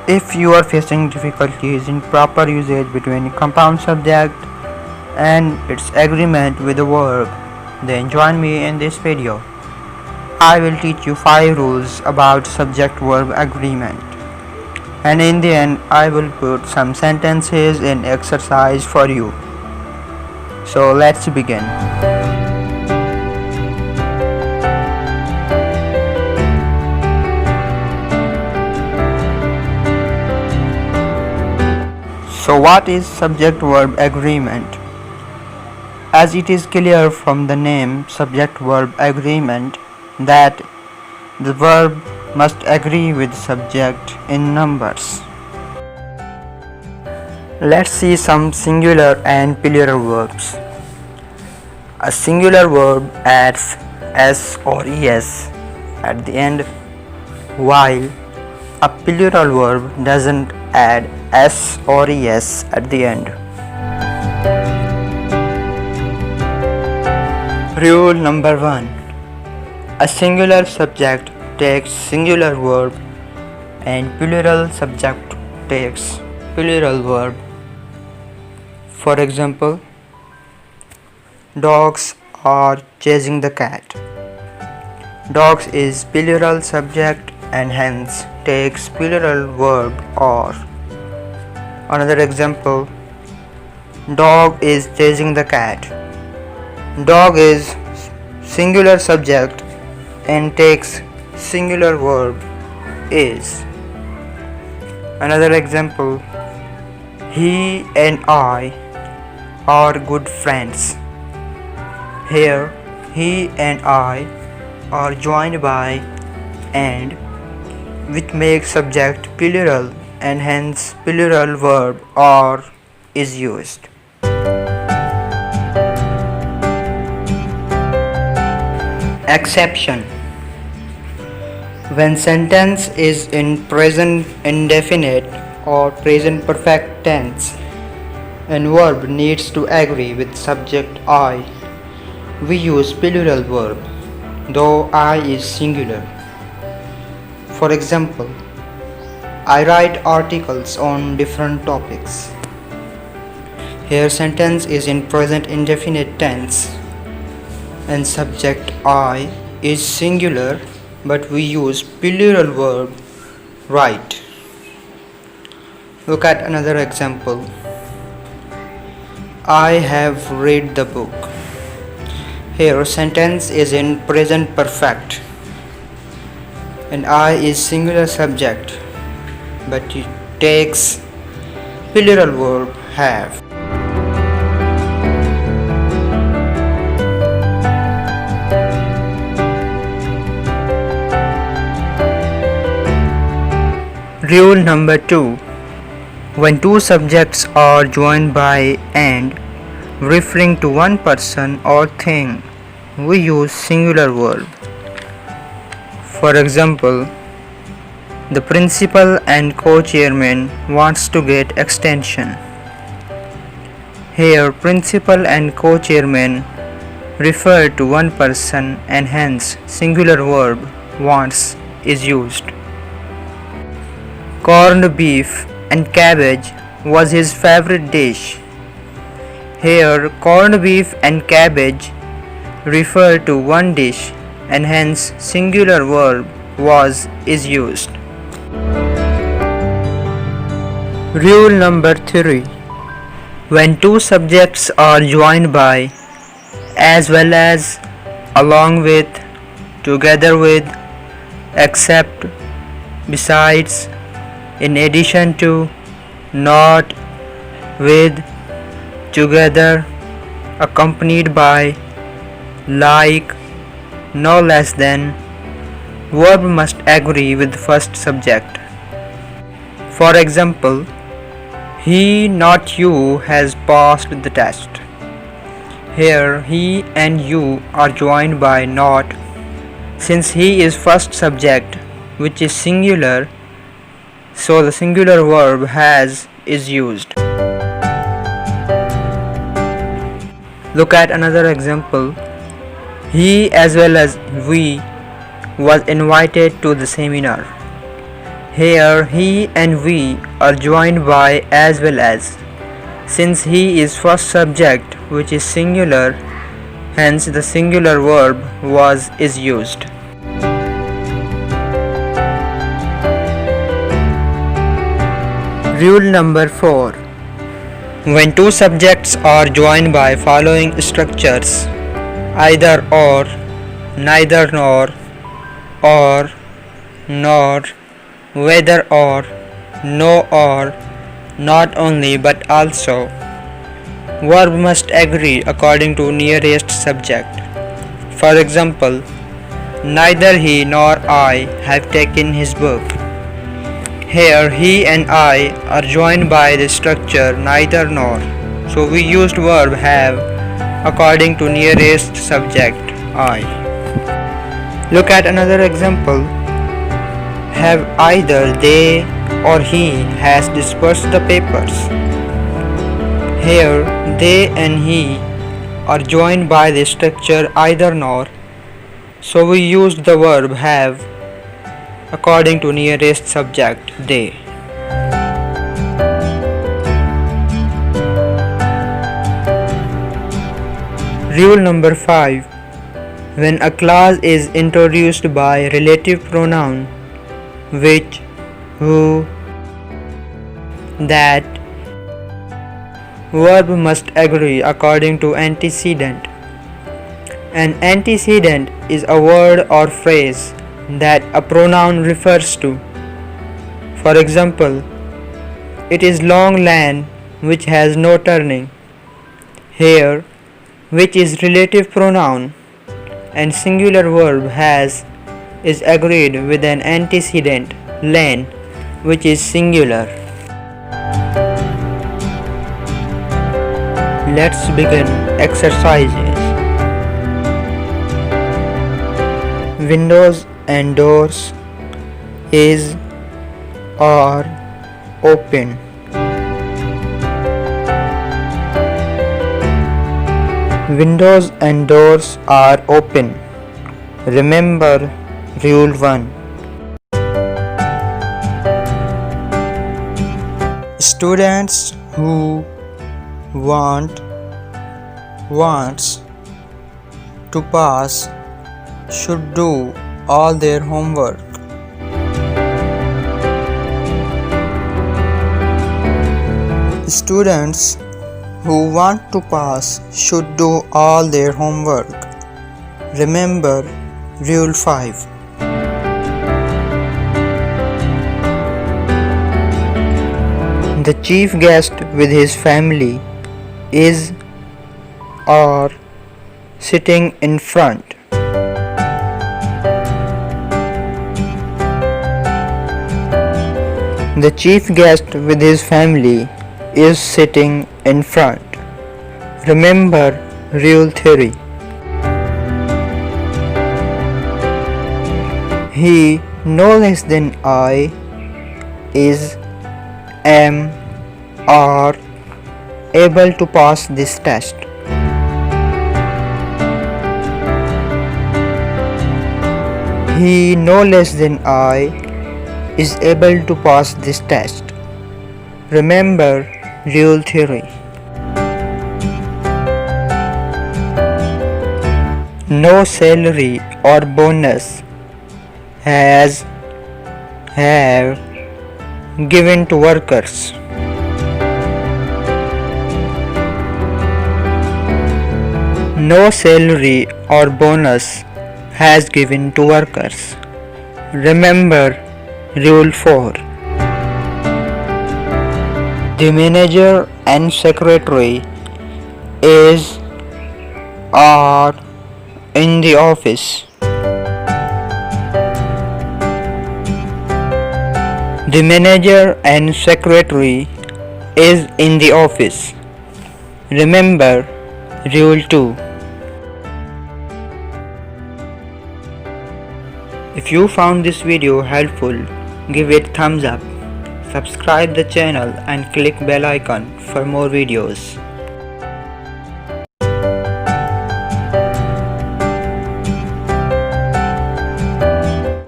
If you are facing difficulties in proper usage between compound subject and its agreement with the verb, then join me in this video. I will teach you 5 rules about subject-verb agreement, and in the end I will put some sentences in exercise for you. So let's begin. So what is subject-verb agreement? As it is clear from the name subject-verb agreement that the verb must agree with subject in numbers. Let's see some singular and plural verbs. A singular verb adds s or es at the end, while a plural verb doesn't add s or es at the end. Rule number 1. A singular subject takes singular verb and plural subject takes plural verb. For example, dogs are chasing the cat. Dogs is plural subject and hence takes plural verb or. Another example, dog is chasing the cat. Dog is singular subject and takes singular verb is. Another example, he and I are good friends. Here, he and I are joined by and, which makes subject plural and hence plural verb or is used. Exception. When sentence is in present indefinite or present perfect tense and verb needs to agree with subject I, we use plural verb, though I is singular. For example, I write articles on different topics. Here sentence is in present indefinite tense and subject I is singular, but we use plural verb write. Look at another example. I have read the book. Here sentence is in present perfect and I is singular subject, but it takes plural verb have. Rule number 2. When two subjects are joined by and referring to one person or thing, we use singular verb. For example, the principal and co-chairman wants to get extension. Here principal and co-chairman refer to one person and hence singular verb wants is used. Corned beef and cabbage was his favorite dish. Here corned beef and cabbage refer to one dish and hence singular verb was is used. Rule number 3. When two subjects are joined by, as well as, along with, together with, except, besides, in addition to, not, with, together, accompanied by, like, no less than, verb must agree with the first subject. For example, he, not you, has passed the test. Here he and you are joined by not, since he is first subject, which is singular, so the singular verb has is used. Look at another example. He as well as we was invited to the seminar. Here he and we are joined by as well as. Since he is first subject which is singular, hence the singular verb was is used. Rule number 4. When two subjects are joined by following structures, either or, neither nor, or, nor, whether or, no or, not only but also, verb must agree according to nearest subject. For example, neither he nor I have taken his book. Here he and I are joined by the structure neither nor, so we used verb have according to nearest subject I. Look at another example. Have either they or he has dispersed the papers. Here they and he are joined by the structure either nor, so we used the verb have according to nearest subject they. Rule number 5. When a clause is introduced by relative pronoun which, who, that, verb must agree according to antecedent. An antecedent is a word or phrase that a pronoun refers to. For example, it is long land which has no turning. Here, which is relative pronoun and singular verb has is agreed with an antecedent len which is singular. Let's begin exercises. Windows and doors is are open. Windows and doors are open. Remember Rule 1. Students who wants to pass should do all their homework. Students who want to pass should do all their homework. Remember Rule 5. The chief guest with his family is or sitting in front. The chief guest with his family is sitting in front. Remember Rule 3. He no less than I is, am, are able to pass this test. He no less than I is able to pass this test. Remember Rule 3. No salary or bonus have given to workers. No salary or bonus has given to workers. Remember Rule 4. The manager and secretary is are in the office. The manager and secretary is in the office. Remember Rule 2. If you found this video helpful, give it thumbs up, subscribe the channel and click bell icon for more videos.